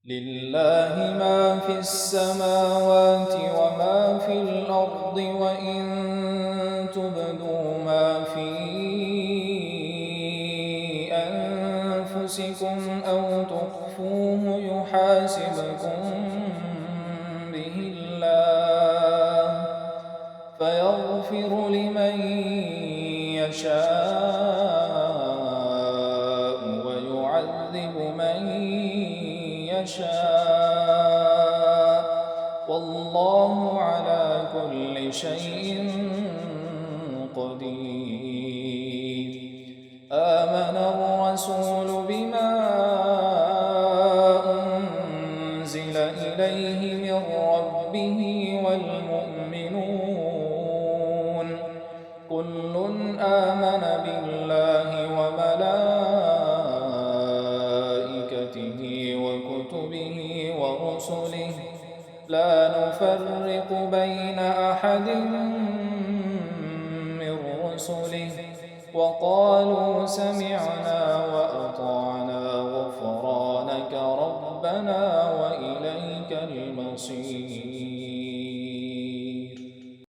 لله ما في السماوات وما في الأرض وإن تبدوا ما في أنفسكم أو تخفوه يحاسبكم به الله فيغفر لمن يشاء ويعذب من يشاء والله على كل شيء قدير. آمن الرسول بما أنزل إليه من ربه والمؤمنون كل آمن بالله وملائكته وكتبه ورسله لا نفرق بين أحد من رسله وقالوا سمعنا وأطعنا غفرانك ربنا وإليك المصير.